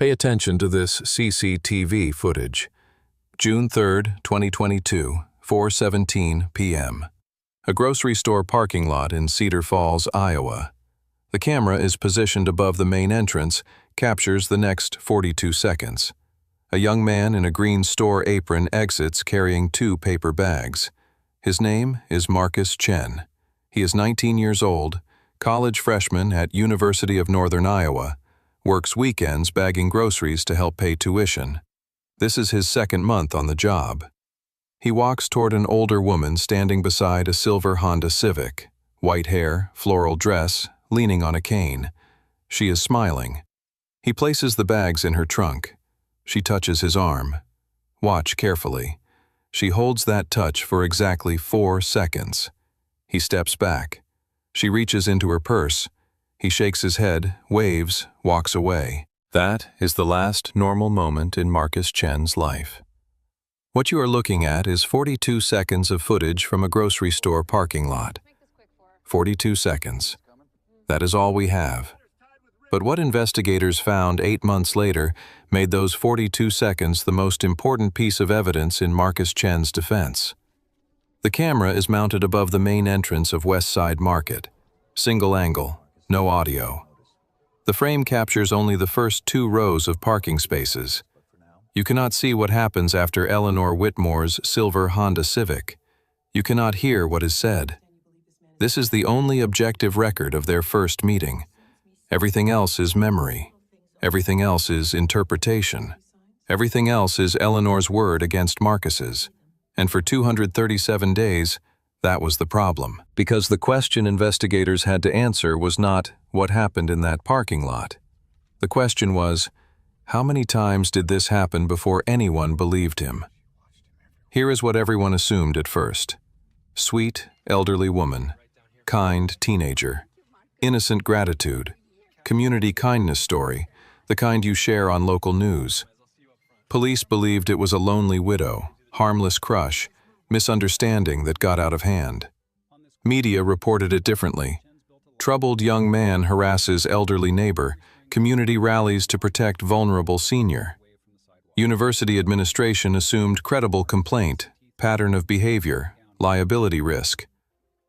Pay attention to this CCTV footage. June 3, 2022, 4:17 p.m. A grocery store parking lot in Cedar Falls, Iowa. The camera is positioned above the main entrance, captures the next 42 seconds. A young man in a green store apron exits carrying 2 paper bags. His name is Marcus Chen. He is 19 years old, college freshman at University of Northern Iowa, works weekends bagging groceries to help pay tuition. This is his second month on the job. He walks toward an older woman standing beside a silver Honda Civic, white hair, floral dress, leaning on a cane. She is smiling. He places the bags in her trunk. She touches his arm. Watch carefully. She holds that touch for exactly 4 seconds. He steps back. She reaches into her purse. He shakes his head, waves, walks away. That is the last normal moment in Marcus Chen's life. What you are looking at is 42 seconds of footage from a grocery store parking lot. 42 seconds. That is all we have. But what investigators found 8 months later made those 42 seconds the most important piece of evidence in Marcus Chen's defense. The camera is mounted above the main entrance of Westside Market. Single angle, no audio. The frame captures only the first 2 rows of parking spaces. You cannot see what happens after Eleanor Whitmore's silver Honda Civic. You cannot hear what is said. This is the only objective record of their first meeting. Everything else is memory. Everything else is interpretation. Everything else is Eleanor's word against Marcus's. And for 237 days, that was the problem. Because the question investigators had to answer was not what happened in that parking lot. The question was, how many times did this happen before anyone believed him? Here is what everyone assumed at first. Sweet, elderly woman. Kind teenager. Innocent gratitude. Community kindness story, the kind you share on local news. Police believed it was a lonely widow, harmless crush, misunderstanding that got out of hand. Media reported it differently. Troubled young man harasses elderly neighbor, community rallies to protect vulnerable senior. University administration assumed credible complaint, pattern of behavior, liability risk.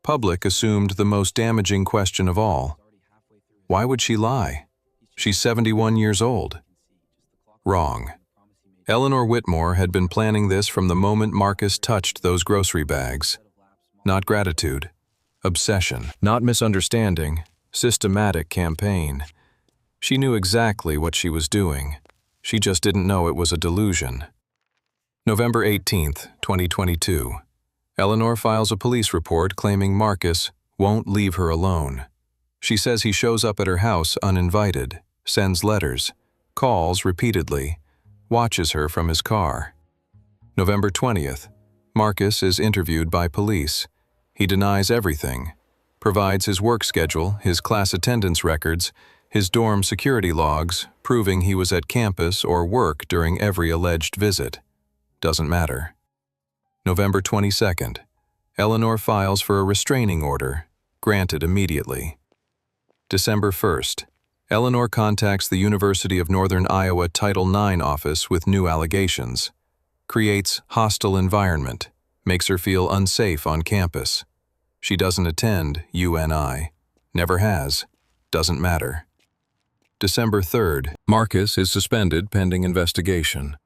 Public assumed the most damaging question of all. Why would she lie? She's 71 years old. Wrong. Eleanor Whitmore had been planning this from the moment Marcus touched those grocery bags. Not gratitude. Obsession. Not misunderstanding. Systematic campaign. She knew exactly what she was doing. She just didn't know it was a delusion. November 18, 2022. Eleanor files a police report claiming Marcus won't leave her alone. She says he shows up at her house uninvited, sends letters, calls repeatedly, watches her from his car. November 20th, Marcus is interviewed by police. He denies everything, provides his work schedule, his class attendance records, his dorm security logs, proving he was at campus or work during every alleged visit. Doesn't matter. November 22nd, Eleanor files for a restraining order, granted immediately. December 1st, Eleanor contacts the University of Northern Iowa Title IX office with new allegations. Creates hostile environment, makes her feel unsafe on campus. She doesn't attend UNI. Never has. Doesn't matter. December 3rd, Marcus is suspended pending investigation.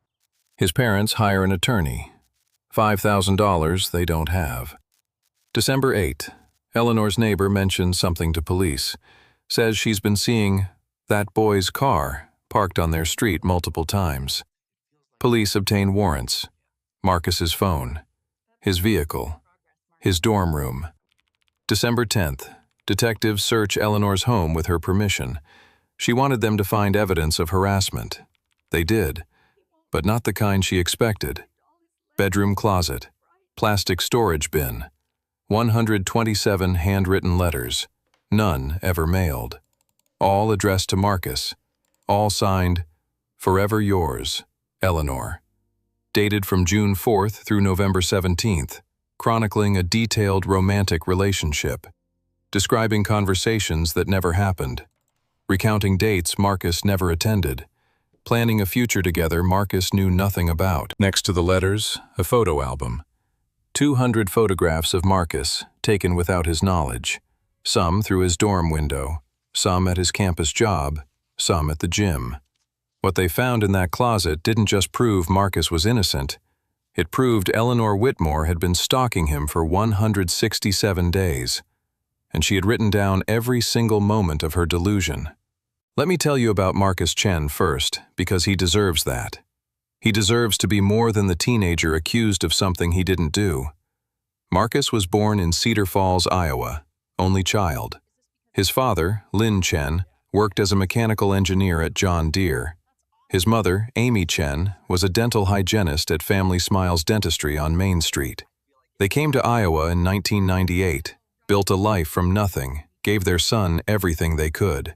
His parents hire an attorney. $5,000 they don't have. December 8th, Eleanor's neighbor mentions something to police. Says she's been seeing that boy's car parked on their street multiple times. Police obtain warrants. Marcus's phone. His vehicle. His dorm room. December 10th, detectives search Eleanor's home with her permission. She wanted them to find evidence of harassment. They did, but not the kind she expected. Bedroom closet. Plastic storage bin. 127 handwritten letters. None ever mailed. All addressed to Marcus. All signed, "Forever yours, Eleanor." Dated from June 4th through November 17th, chronicling a detailed romantic relationship. Describing conversations that never happened. Recounting dates Marcus never attended. planning a future together Marcus knew nothing about. Next to the letters, a photo album. 200 photographs of Marcus, taken without his knowledge. Some through his dorm window, some at his campus job, some at the gym. What they found in that closet didn't just prove Marcus was innocent. It proved Eleanor Whitmore had been stalking him for 167 days. And she had written down every single moment of her delusion. Let me tell you about Marcus Chen first, because he deserves that. He deserves to be more than the teenager accused of something he didn't do. Marcus was born in Cedar Falls, Iowa, only child. His father, Lin Chen, worked as a mechanical engineer at John Deere. His mother, Amy Chen, was a dental hygienist at Family Smiles Dentistry on Main Street. They came to Iowa in 1998, built a life from nothing, gave their son everything they could.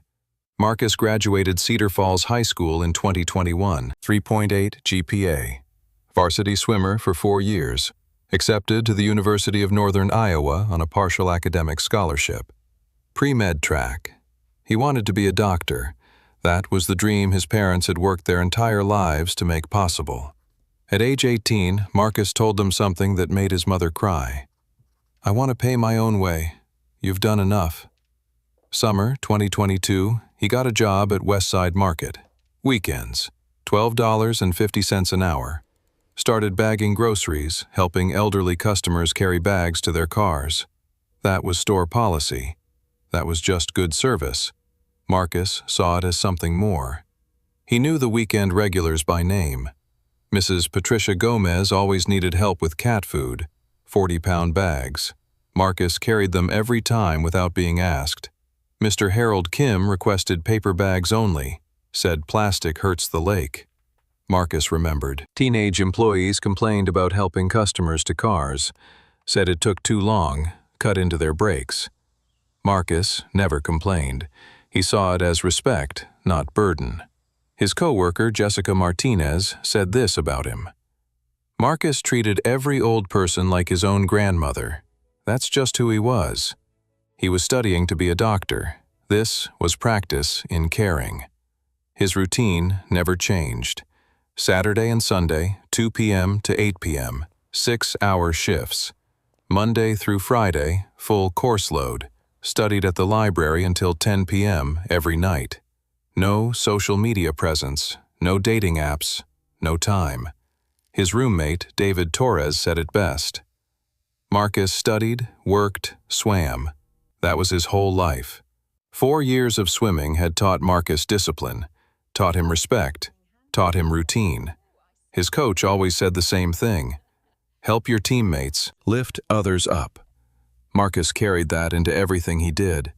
Marcus graduated Cedar Falls High School in 2021, 3.8 GPA. Varsity swimmer for 4 years. Accepted to the University of Northern Iowa on a partial academic scholarship. Pre-med track. He wanted to be a doctor. That was the dream his parents had worked their entire lives to make possible. At age 18, Marcus told them something that made his mother cry. "I want to pay my own way. You've done enough." Summer 2022, he got a job at Westside Market. Weekends, $12.50 an hour. Started bagging groceries, helping elderly customers carry bags to their cars. That was store policy. That was just good service. Marcus saw it as something more. He knew the weekend regulars by name. Mrs. Patricia Gomez always needed help with cat food, 40-pound bags. Marcus carried them every time without being asked. Mr. Harold Kim requested paper bags only, said plastic hurts the lake. Marcus remembered. Teenage employees complained about helping customers to cars, said it took too long, cut into their breaks. Marcus never complained. He saw it as respect, not burden. His co-worker, Jessica Martinez, said this about him. Marcus treated every old person like his own grandmother. That's just who he was. He was studying to be a doctor. This was practice in caring. His routine never changed. Saturday and Sunday, 2 p.m. to 8 p.m., 6-hour shifts. Monday through Friday, full course load. Studied at the library until 10 p.m. every night. No social media presence, no dating apps, no time. His roommate, David Torres, said it best. Marcus studied, worked, swam. That was his whole life. 4 years of swimming had taught Marcus discipline, taught him respect, taught him routine. His coach always said the same thing. Help your teammates, lift others up. Marcus carried that into everything he did.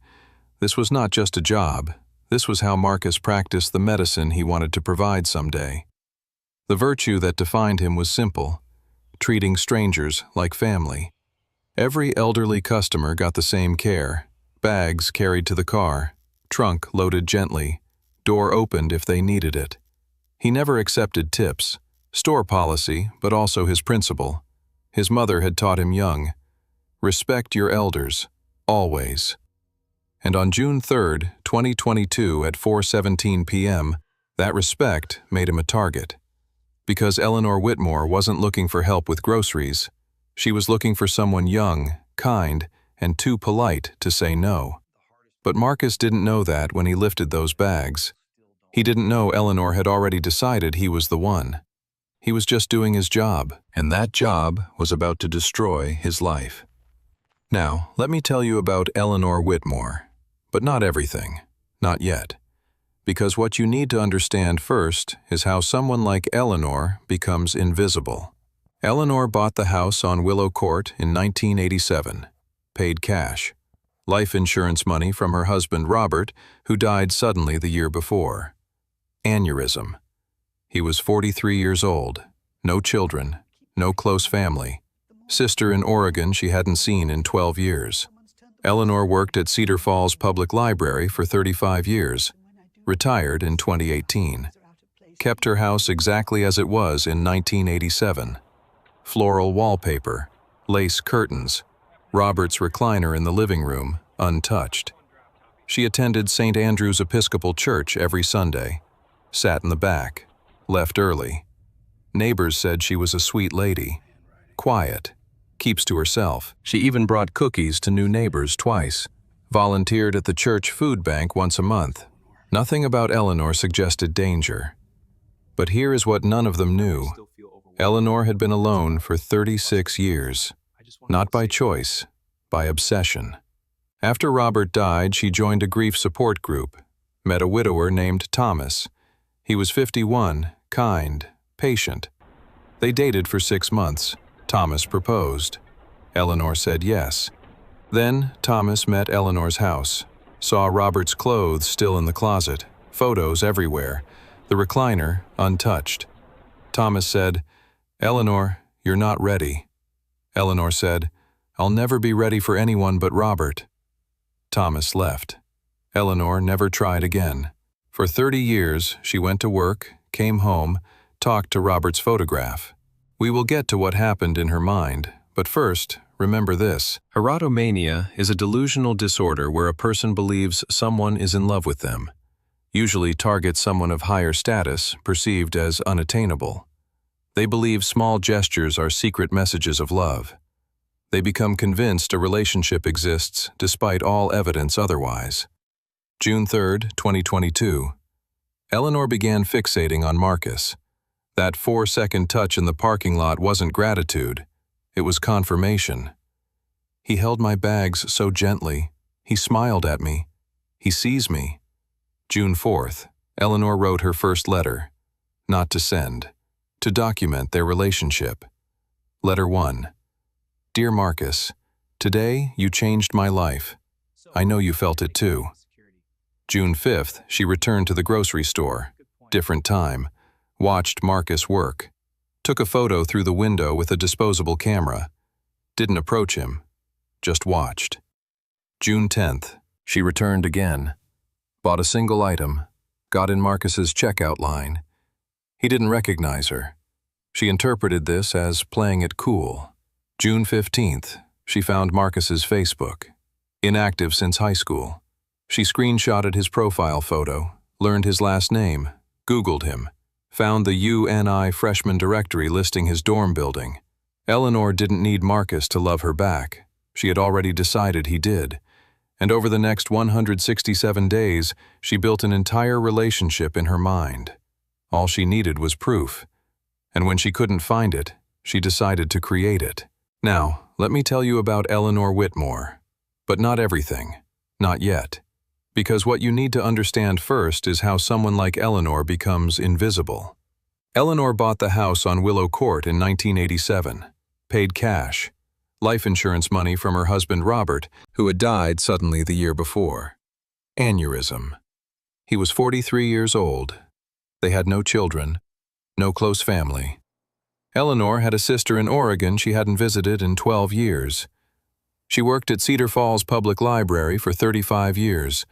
This was not just a job. This was how Marcus practiced the medicine he wanted to provide someday. The virtue that defined him was simple, treating strangers like family. Every elderly customer got the same care, bags carried to the car, trunk loaded gently, door opened if they needed it. He never accepted tips, store policy, but also his principle. His mother had taught him young. Respect your elders, always. And on June 3, 2022 at 4:17 p.m., that respect made him a target. Because Eleanor Whitmore wasn't looking for help with groceries. She was looking for someone young, kind, and too polite to say no. But Marcus didn't know that when he lifted those bags. He didn't know Eleanor had already decided he was the one. He was just doing his job, and that job was about to destroy his life. Now, let me tell you about Eleanor Whitmore, but not everything, not yet. Because what you need to understand first is how someone like Eleanor becomes invisible. Eleanor bought the house on Willow Court in 1987, paid cash. Life insurance money from her husband Robert, who died suddenly the year before. Aneurysm. He was 43 years old, no children, no close family. Sister in Oregon she hadn't seen in 12 years. Eleanor worked at Cedar Falls Public Library for 35 years, retired in 2018. Kept her house exactly as it was in 1987. Floral wallpaper, lace curtains, Robert's recliner in the living room, untouched. She attended St. Andrew's Episcopal Church every Sunday, sat in the back, left early. Neighbors said she was a sweet lady, quiet, keeps to herself. She even brought cookies to new neighbors twice, volunteered at the church food bank once a month. Nothing about Eleanor suggested danger. But here is what none of them knew. Eleanor had been alone for 36 years, not by choice, by obsession. After Robert died, she joined a grief support group, met a widower named Thomas. He was 51, kind, patient. They dated for 6 months. Thomas proposed. Eleanor said yes. Then Thomas met Eleanor's house, saw Robert's clothes still in the closet, photos everywhere, the recliner untouched. Thomas said, "Eleanor, you're not ready." Eleanor said, "I'll never be ready for anyone but Robert." Thomas left. Eleanor never tried again. For 30 years, she went to work, came home, talked to Robert's photograph. We will get to what happened in her mind, but first, remember this. Erotomania is a delusional disorder where a person believes someone is in love with them, usually targets someone of higher status, perceived as unattainable. They believe small gestures are secret messages of love. They become convinced a relationship exists despite all evidence otherwise. June 3, 2022. Eleanor began fixating on Marcus. That 4-second touch in the parking lot wasn't gratitude, it was confirmation. He held my bags so gently. He smiled at me. He sees me. June 4th, Eleanor wrote her first letter. Not to send. To document their relationship. Letter 1. Dear Marcus, today you changed my life. I know you felt it too. June 5th, she returned to the grocery store. Different time. Watched Marcus work. Took a photo through the window with a disposable camera. Didn't approach him. Just watched. June 10th, she returned again. Bought a single item. Got in Marcus's checkout line. He didn't recognize her. She interpreted this as playing it cool. June 15th, she found Marcus's Facebook. Inactive since high school. She screenshotted his profile photo, learned his last name, Googled him, found the UNI freshman directory listing his dorm building. Eleanor didn't need Marcus to love her back. She had already decided he did. And over the next 167 days, she built an entire relationship in her mind. All she needed was proof. And when she couldn't find it, she decided to create it. Now, let me tell you about Eleanor Whitmore. But not everything. Not yet. Because what you need to understand first is how someone like Eleanor becomes invisible. Eleanor bought the house on Willow Court in 1987. Paid cash. Life insurance money from her husband Robert, who had died suddenly the year before. Aneurysm. He was 43 years old. They had no children, no close family. Eleanor had a sister in Oregon she hadn't visited in 12 years. She worked at Cedar Falls Public Library for 35 years,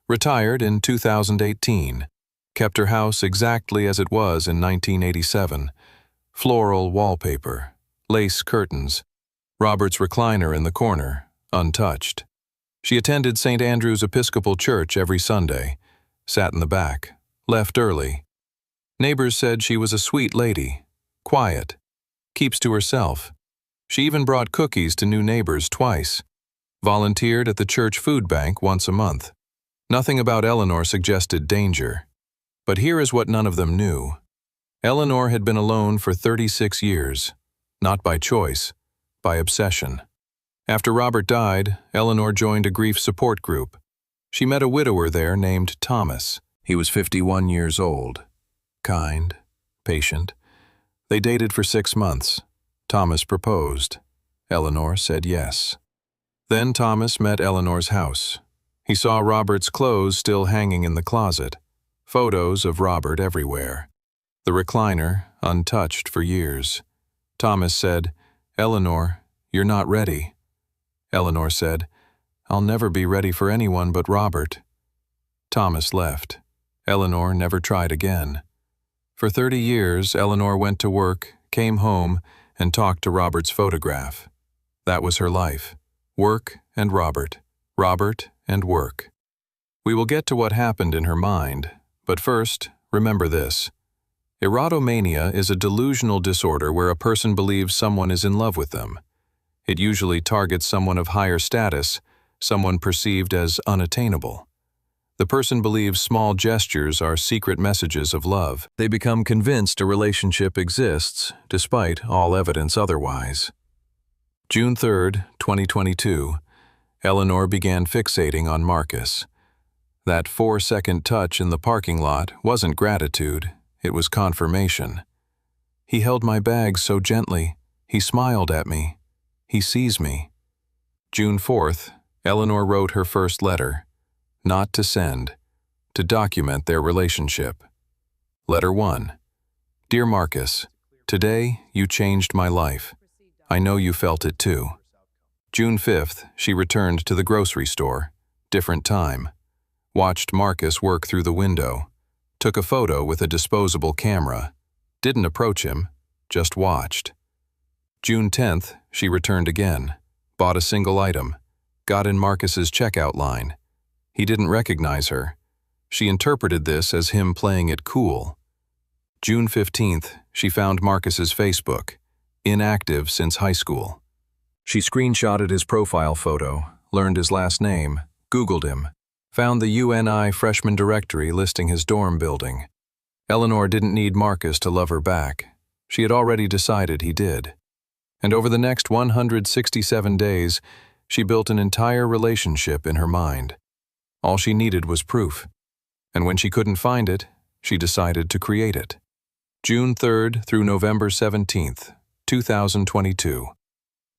retired in 2018, kept her house exactly as it was in 1987, floral wallpaper, lace curtains, Robert's recliner in the corner, untouched. She attended St. Andrew's Episcopal Church every Sunday, sat in the back, left early. Neighbors said she was a sweet lady, quiet, keeps to herself. She even brought cookies to new neighbors twice, volunteered at the church food bank once a month. Nothing about Eleanor suggested danger. But here is what none of them knew. Eleanor had been alone for 36 years, not by choice, by obsession. After Robert died, Eleanor joined a grief support group. She met a widower there named Thomas. He was 51 years old. Kind, patient. They dated for 6 months. Thomas proposed. Eleanor said yes. Then Thomas met Eleanor's house. He saw Robert's clothes still hanging in the closet, photos of Robert everywhere. The recliner, untouched for years. Thomas said, "Eleanor, you're not ready." Eleanor said, "I'll never be ready for anyone but Robert." Thomas left. Eleanor never tried again. For 30 years, Eleanor went to work, came home, and talked to Robert's photograph. That was her life. Work and Robert. Robert and work. We will get to what happened in her mind, but first, remember this. Erotomania is a delusional disorder where a person believes someone is in love with them. It usually targets someone of higher status, someone perceived as unattainable. The person believes small gestures are secret messages of love. They become convinced a relationship exists, despite all evidence otherwise. June 3, 2022, Eleanor began fixating on Marcus. That 4-second touch in the parking lot wasn't gratitude, it was confirmation. He held my bag so gently, he smiled at me. He sees me. June 4th, Eleanor wrote her first letter. Not to send, to document their relationship. Letter 1. Dear Marcus, today you changed my life. I know you felt it too. June 5th, she returned to the grocery store. Different time. Watched Marcus work through the window. Took a photo with a disposable camera. Didn't approach him, just watched. June 10th, she returned again. Bought a single item. Got in Marcus's checkout line. He didn't recognize her. She interpreted this as him playing it cool. June 15th, she found Marcus's Facebook. Inactive since high school. She screenshotted his profile photo, learned his last name, Googled him, found the UNI freshman directory listing his dorm building. Eleanor didn't need Marcus to love her back. She had already decided he did. And over the next 167 days, she built an entire relationship in her mind. All she needed was proof. And when she couldn't find it, she decided to create it. June 3rd through November 17th, 2022.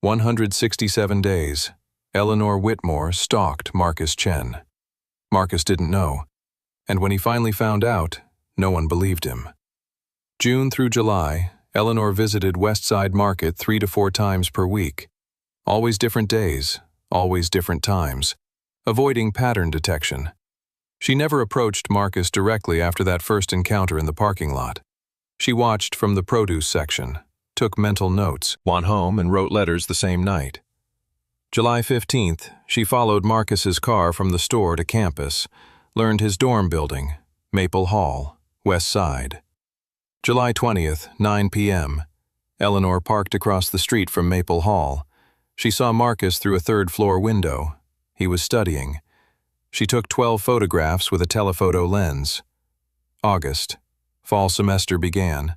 167 days. Eleanor Whitmore stalked Marcus Chen. Marcus didn't know. And when he finally found out, no one believed him. June through July, Eleanor visited Westside Market 3 to 4 times per week. Always different days, always different times, avoiding pattern detection. She never approached Marcus directly after that first encounter in the parking lot. She watched from the produce section, took mental notes, went home and wrote letters the same night. July 15th, she followed Marcus's car from the store to campus, learned his dorm building, Maple Hall, West Side. July 20th, 9 p.m. Eleanor parked across the street from Maple Hall. She saw Marcus through a third-floor window. He was studying. She took 12 photographs with a telephoto lens. August. Fall semester began.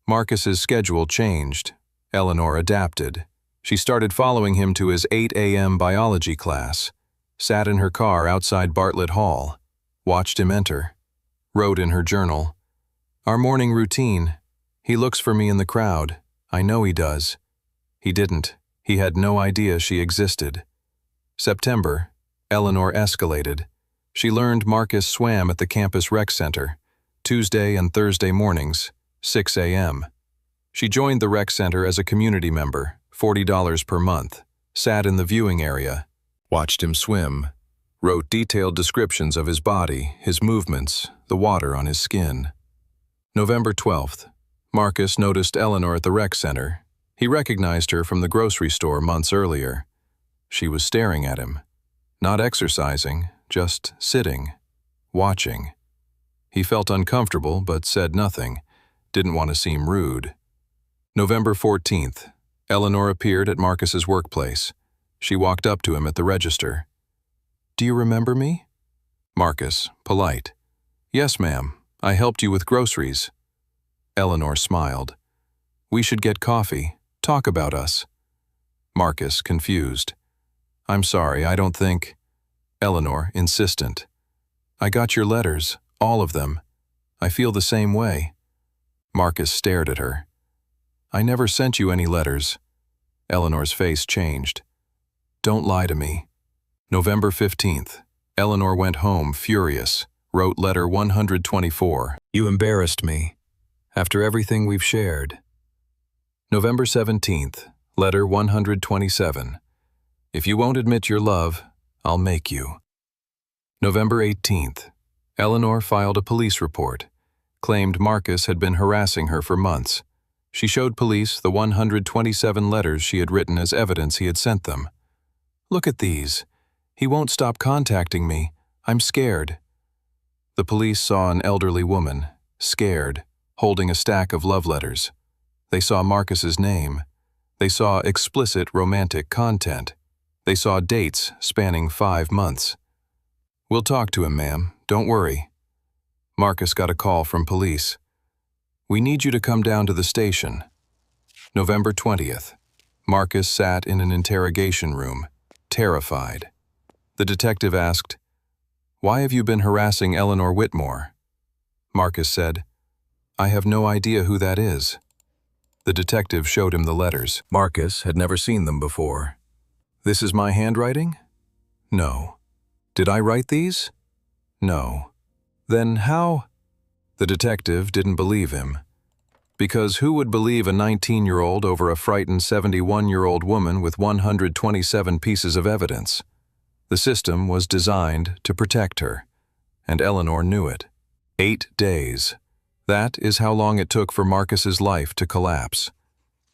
Marcus's schedule changed. Eleanor adapted. She started following him to his 8 a.m. biology class. Sat in her car outside Bartlett Hall. Watched him enter. Wrote in her journal, "Our morning routine. He looks for me in the crowd. I know he does." He didn't. He had no idea she existed. September. Eleanor escalated. She learned Marcus swam at the campus rec center, Tuesday and Thursday mornings, 6 a.m. She joined the rec center as a community member, $40 per month, sat in the viewing area, watched him swim, wrote detailed descriptions of his body, his movements, the water on his skin. November 12th. Marcus noticed Eleanor at the rec center. He recognized her from the grocery store months earlier. She was staring at him. Not exercising, just sitting, watching. He felt uncomfortable but said nothing, didn't want to seem rude. November 14th. Eleanor appeared at Marcus's workplace. She walked up to him at the register. "Do you remember me?" Marcus, polite. "Yes, ma'am. I helped you with groceries." Eleanor smiled. "We should get coffee, talk about us." Marcus, confused. "I'm sorry, I don't think—" Eleanor, insistent. "I got your letters, all of them. I feel the same way." Marcus stared at her. "I never sent you any letters." Eleanor's face changed. "Don't lie to me." November 15th. Eleanor went home furious, wrote letter 124. "You embarrassed me. After everything we've shared." November 17th. Letter 127. "If you won't admit your love, I'll make you." November 18th. Eleanor filed a police report. Claimed Marcus had been harassing her for months. She showed police the 127 letters she had written as evidence he had sent them. "Look at these. He won't stop contacting me. I'm scared." The police saw an elderly woman, scared, holding a stack of love letters. They saw Marcus's name. They saw explicit romantic content. They saw dates spanning 5 months. "We'll talk to him, ma'am. Don't worry." Marcus got a call from police. "We need you to come down to the station." November 20th. Marcus sat in an interrogation room, terrified. The detective asked, "Why have you been harassing Eleanor Whitmore?" Marcus said, "I have no idea who that is." The detective showed him the letters. Marcus had never seen them before. "This is my handwriting?" "No." "Did I write these?" "No." "Then how?" The detective didn't believe him. Because who would believe a 19-year-old over a frightened 71-year-old woman with 127 pieces of evidence? The system was designed to protect her, and Eleanor knew it. 8 days. That is how long it took for Marcus's life to collapse.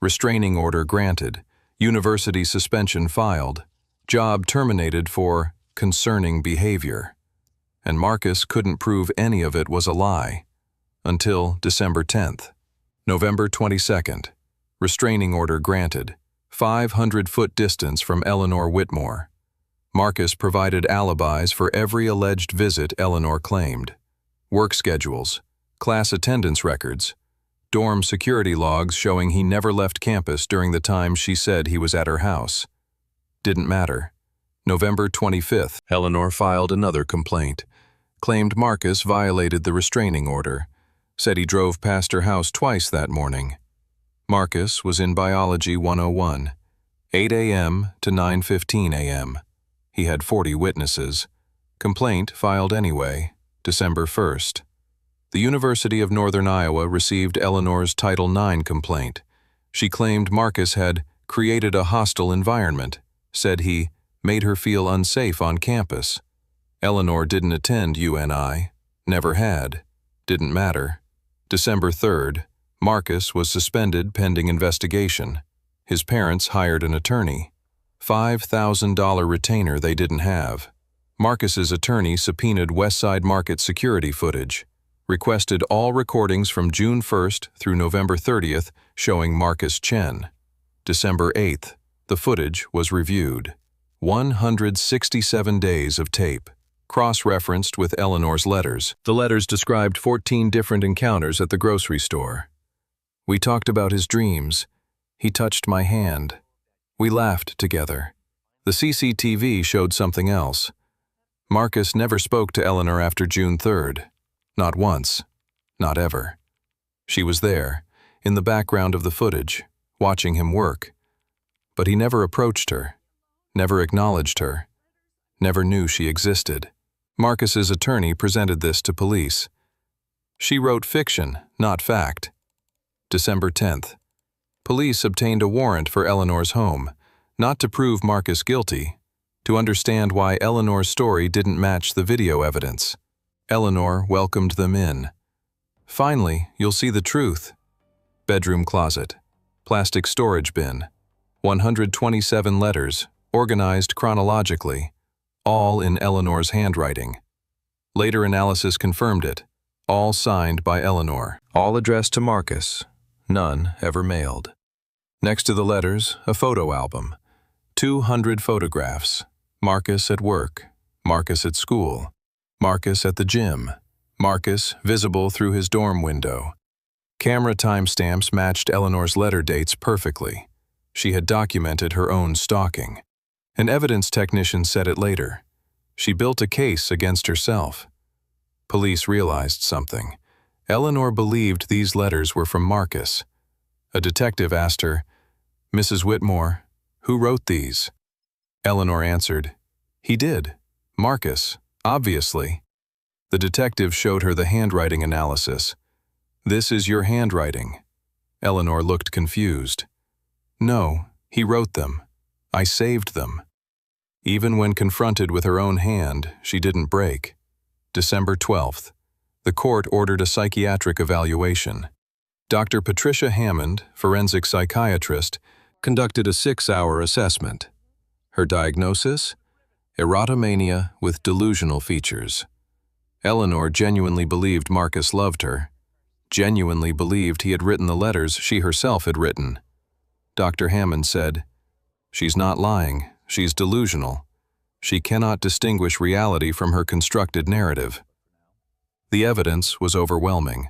Restraining order granted, university suspension filed, job terminated for concerning behavior. And Marcus couldn't prove any of it was a lie until December 10th. November 22nd. Restraining order granted, 500-foot distance from Eleanor Whitmore. Marcus provided alibis for every alleged visit Eleanor claimed. Work schedules, class attendance records, dorm security logs showing he never left campus during the time she said he was at her house. Didn't matter. November 25th, Eleanor filed another complaint, claimed Marcus violated the restraining order, said he drove past her house twice that morning. Marcus was in Biology 101, 8 a.m. to 9:15 a.m. He had 40 witnesses. Complaint filed anyway, December 1st. The University of Northern Iowa received Eleanor's Title IX complaint. She claimed Marcus had created a hostile environment, said he made her feel unsafe on campus. Eleanor didn't attend UNI, never had, didn't matter. December 3rd, Marcus was suspended pending investigation. His parents hired an attorney. $5,000 retainer they didn't have. Marcus's attorney subpoenaed Westside Market security footage, requested all recordings from June 1st through November 30th showing Marcus Chen. December 8th, the footage was reviewed. 167 days of tape, cross-referenced with Eleanor's letters. The letters described 14 different encounters at the grocery store. We talked about his dreams. He touched my hand. We laughed together. The CCTV showed something else. Marcus never spoke to Eleanor after June 3rd. Not once. Not ever. She was there, in the background of the footage, watching him work. But he never approached her, never acknowledged her, never knew she existed. Marcus's attorney presented this to police. She wrote fiction, not fact. December 10th. Police obtained a warrant for Eleanor's home, not to prove Marcus guilty, to understand why Eleanor's story didn't match the video evidence. Eleanor welcomed them in. Finally, you'll see the truth. Bedroom closet, plastic storage bin, 127 letters, organized chronologically, all in Eleanor's handwriting. Later analysis confirmed it, all signed by Eleanor, all addressed to Marcus, none ever mailed. Next to the letters, a photo album, 200 photographs, Marcus at work, Marcus at school, Marcus at the gym, Marcus visible through his dorm window. Camera timestamps matched Eleanor's letter dates perfectly. She had documented her own stalking. An evidence technician said it later. She built a case against herself. Police realized something. Eleanor believed these letters were from Marcus. A detective asked her, "Mrs. Whitmore, who wrote these?" Eleanor answered, "He did. Marcus, obviously." The detective showed her the handwriting analysis. "This is your handwriting." Eleanor looked confused. "No, he wrote them. I saved them." Even when confronted with her own hand, she didn't break. December 12th. The court ordered a psychiatric evaluation. Dr. Patricia Hammond, forensic psychiatrist, conducted a 6-hour assessment. Her diagnosis? Erotomania with delusional features. Eleanor genuinely believed Marcus loved her. genuinely believed he had written the letters she herself had written. Dr. Hammond said, "She's not lying, she's delusional. She cannot distinguish reality from her constructed narrative." The evidence was overwhelming.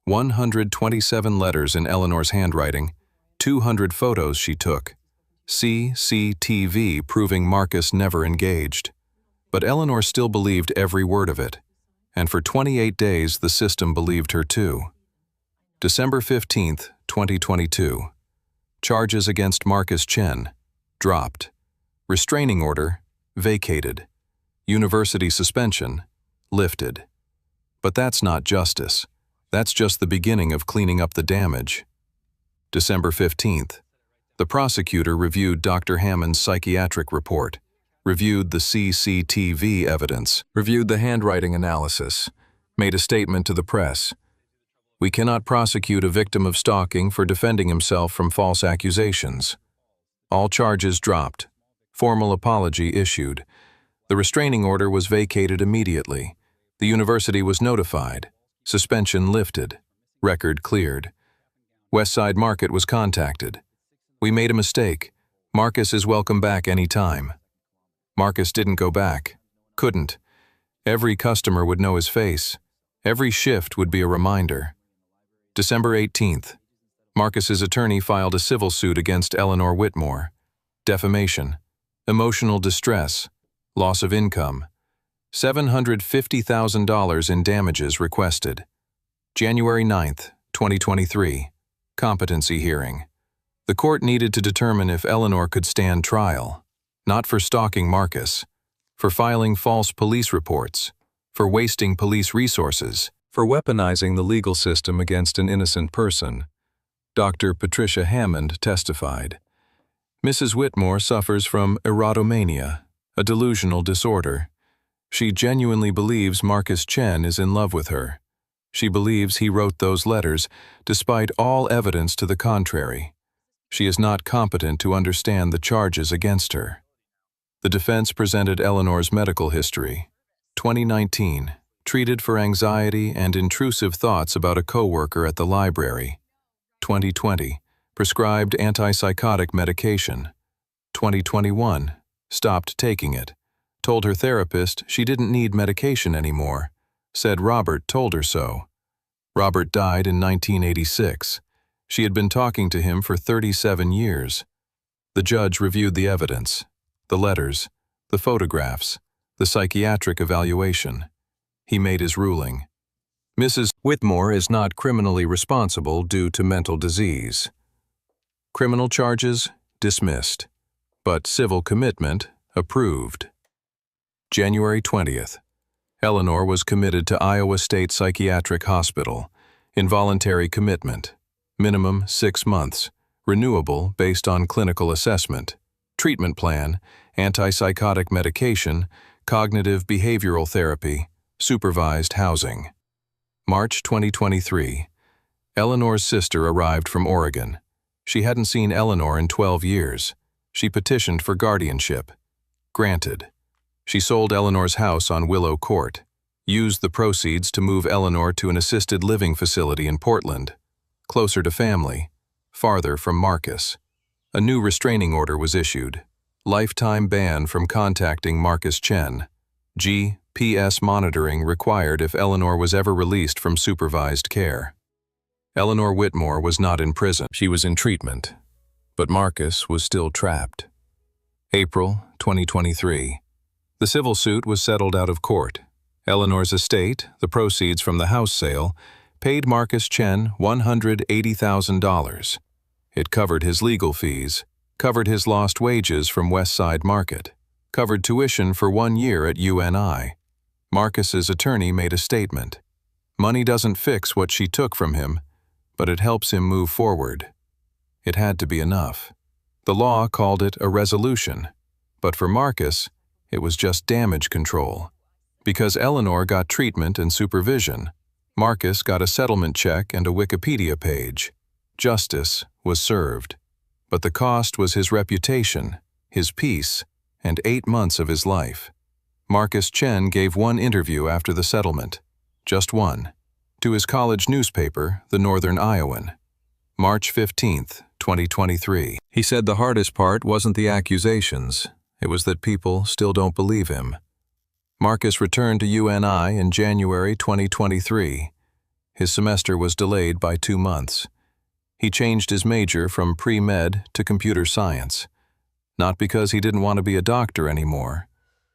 127 letters in Eleanor's handwriting, 200 photos she took, CCTV proving Marcus never engaged. But Eleanor still believed every word of it, and for 28 days the system believed her too. December 15, 2022. Charges against Marcus Chen dropped. Restraining order vacated. University suspension lifted. But that's not justice. That's just the beginning of cleaning up the damage. December 15th. The prosecutor reviewed Dr. Hammond's psychiatric report, reviewed the CCTV evidence, reviewed the handwriting analysis, made a statement to the press. "We cannot prosecute a victim of stalking for defending himself from false accusations." All charges dropped. Formal apology issued. The restraining order was vacated immediately. The university was notified. Suspension lifted. Record cleared. Westside Market was contacted. "We made a mistake. Marcus is welcome back any time." Marcus didn't go back. Couldn't. Every customer would know his face. Every shift would be a reminder. December 18th. Marcus's attorney filed a civil suit against Eleanor Whitmore. Defamation, emotional distress, loss of income. $750,000 in damages requested. January 9th, 2023. Competency hearing. The court needed to determine if Eleanor could stand trial, not for stalking Marcus, for filing false police reports, for wasting police resources, for weaponizing the legal system against an innocent person. Dr. Patricia Hammond testified. Mrs. Whitmore suffers from erotomania, a delusional disorder. She genuinely believes Marcus Chen is in love with her. She believes he wrote those letters, despite all evidence to the contrary. She is not competent to understand the charges against her. The defense presented Eleanor's medical history. 2019, treated for anxiety and intrusive thoughts about a coworker at the library. 2020, prescribed antipsychotic medication. 2021, stopped taking it. Told her therapist she didn't need medication anymore. Said Robert told her so. Robert died in 1986. She had been talking to him for 37 years. The judge reviewed the evidence, the letters, the photographs, the psychiatric evaluation. He made his ruling. Mrs. Whitmore is not criminally responsible due to mental disease. Criminal charges dismissed, but civil commitment approved. January 20th. Eleanor was committed to Iowa State Psychiatric Hospital. Involuntary commitment. Minimum 6 months. Renewable based on clinical assessment. Treatment plan, antipsychotic medication, cognitive behavioral therapy, supervised housing. March 2023. Eleanor's sister arrived from Oregon. She hadn't seen Eleanor in 12 years. She petitioned for guardianship. Granted. She sold Eleanor's house on Willow Court, used the proceeds to move Eleanor to an assisted living facility in Portland, closer to family, farther from Marcus. A new restraining order was issued. Lifetime ban from contacting Marcus Chen. GPS monitoring required if Eleanor was ever released from supervised care. Eleanor Whitmore was not in prison. She was in treatment, but Marcus was still trapped. April 2023. The civil suit was settled out of court. Eleanor's estate, the proceeds from the house sale, paid Marcus Chen $180,000. It covered his legal fees, covered his lost wages from Westside Market, covered tuition for 1 year at UNI. Marcus's attorney made a statement. Money doesn't fix what she took from him, but it helps him move forward. It had to be enough. The law called it a resolution, but for Marcus, it was just damage control. Because Eleanor got treatment and supervision, Marcus got a settlement check and a Wikipedia page. Justice was served. But the cost was his reputation, his peace, and 8 months of his life. Marcus Chen gave one interview after the settlement. Just one. to his college newspaper, the Northern Iowan. March 15, 2023. He said the hardest part wasn't the accusations, it was that people still don't believe him. Marcus returned to UNI in January 2023. His semester was delayed by 2 months. He changed his major from pre-med to computer science. Not because he didn't want to be a doctor anymore,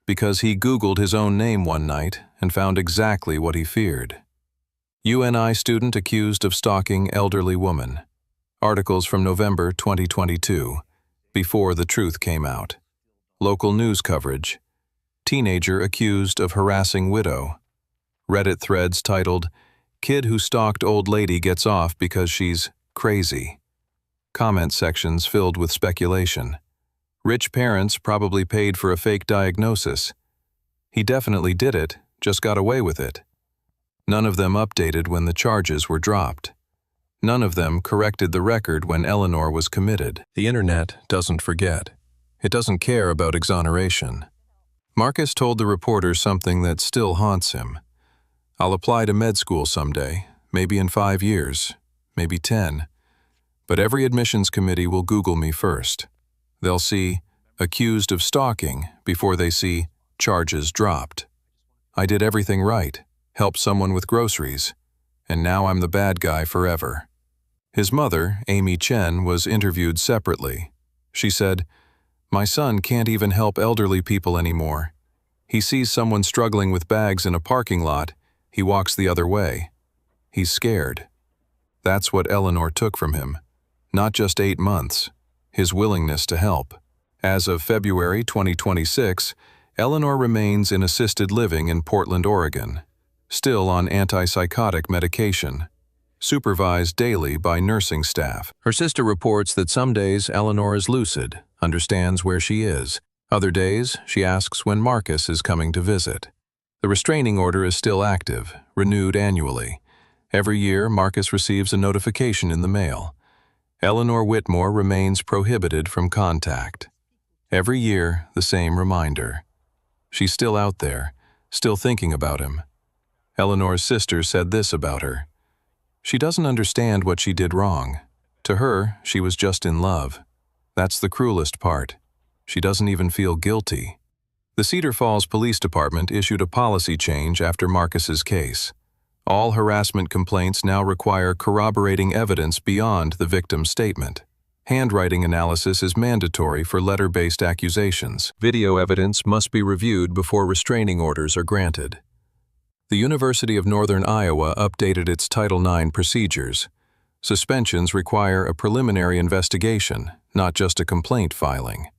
because he Googled his own name one night and found exactly what he feared. UNI student accused of stalking elderly woman. Articles from November 2022, before the truth came out. Local news coverage. Teenager accused of harassing widow. Reddit threads titled, "Kid who stalked old lady gets off because she's crazy." Comment sections filled with speculation. Rich parents probably paid for a fake diagnosis. He definitely did it, just got away with it. None of them updated when the charges were dropped. None of them corrected the record when Eleanor was committed. The internet doesn't forget. It doesn't care about exoneration. Marcus told the reporter something that still haunts him. "I'll apply to med school someday, maybe in 5 years, maybe 10. But every admissions committee will Google me first. They'll see accused of stalking before they see charges dropped. I did everything right, helped someone with groceries, and now I'm the bad guy forever." His mother, Amy Chen, was interviewed separately. She said, "My son can't even help elderly people anymore. He sees someone struggling with bags in a parking lot, he walks the other way. He's scared." That's what Eleanor took from him. Not just 8 months, his willingness to help. As of February 2026, Eleanor remains in assisted living in Portland, Oregon, still on antipsychotic medication, supervised daily by nursing staff. Her sister reports that some days Eleanor is lucid, understands where she is. Other days, she asks when Marcus is coming to visit. The restraining order is still active, renewed annually. Every year, Marcus receives a notification in the mail. Eleanor Whitmore remains prohibited from contact. Every year, the same reminder. She's still out there, still thinking about him. Eleanor's sister said this about her. "She doesn't understand what she did wrong. To her, she was just in love. That's the cruelest part. She doesn't even feel guilty." The Cedar Falls Police Department issued a policy change after Marcus's case. All harassment complaints now require corroborating evidence beyond the victim's statement. Handwriting analysis is mandatory for letter-based accusations. Video evidence must be reviewed before restraining orders are granted. The University of Northern Iowa updated its Title IX procedures. Suspensions require a preliminary investigation, not just a complaint filing.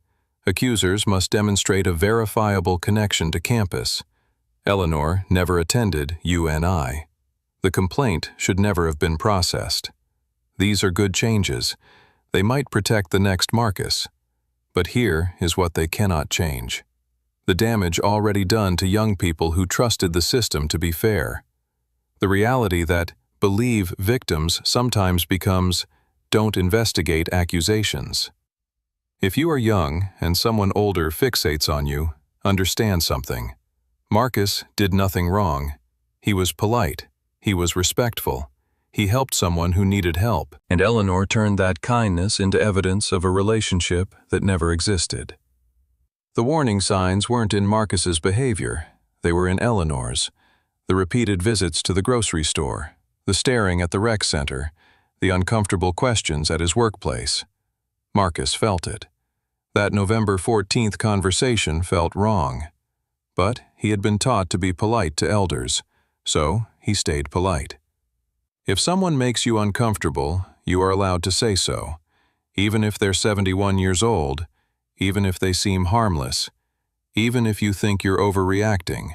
Accusers must demonstrate a verifiable connection to campus. Eleanor never attended UNI. The complaint should never have been processed. These are good changes. They might protect the next Marcus. But here is what they cannot change. The damage already done to young people who trusted the system to be fair. The reality that believe victims sometimes becomes don't investigate accusations. If you are young and someone older fixates on you, understand something. Marcus did nothing wrong. He was polite. He was respectful. He helped someone who needed help. And Eleanor turned that kindness into evidence of a relationship that never existed. The warning signs weren't in Marcus's behavior. They were in Eleanor's. The repeated visits to the grocery store, the staring at the rec center, the uncomfortable questions at his workplace. Marcus felt it. That November 14th conversation felt wrong. But he had been taught to be polite to elders, so he stayed polite. If someone makes you uncomfortable, you are allowed to say so, even if they're 71 years old, even if they seem harmless, even if you think you're overreacting.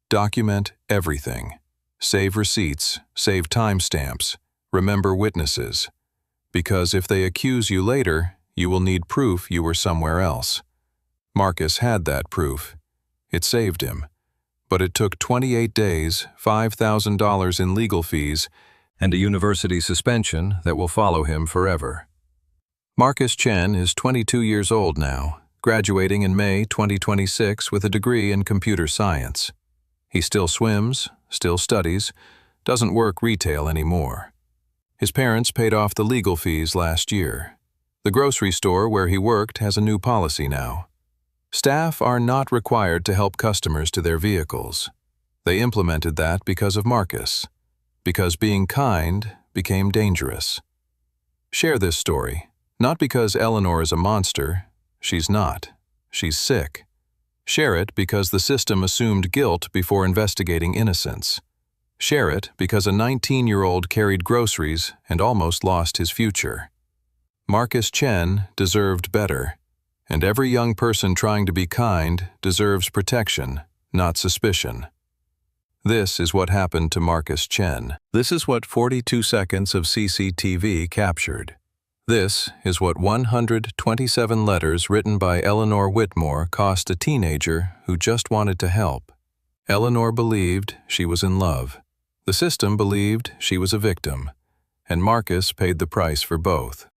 Document everything. Save receipts, save timestamps, remember witnesses. Because if they accuse you later, you will need proof you were somewhere else. Marcus had that proof. It saved him. But it took 28 days, $5,000 in legal fees, and a university suspension that will follow him forever. Marcus Chen is 22 years old now, graduating in May 2026 with a degree in computer science. He still swims, still studies, doesn't work retail anymore. His parents paid off the legal fees last year. The grocery store where he worked has a new policy now. Staff are not required to help customers to their vehicles. They implemented that because of Marcus, because being kind became dangerous. Share this story, not because Eleanor is a monster. She's not. She's sick. Share it because the system assumed guilt before investigating innocence. Share it because a 19-year-old carried groceries and almost lost his future. Marcus Chen deserved better, and every young person trying to be kind deserves protection, not suspicion. This is what happened to Marcus Chen. This is what 42 seconds of CCTV captured. This is what 127 letters written by Eleanor Whitmore cost a teenager who just wanted to help. Eleanor believed she was in love. The system believed she was a victim, and Marcus paid the price for both.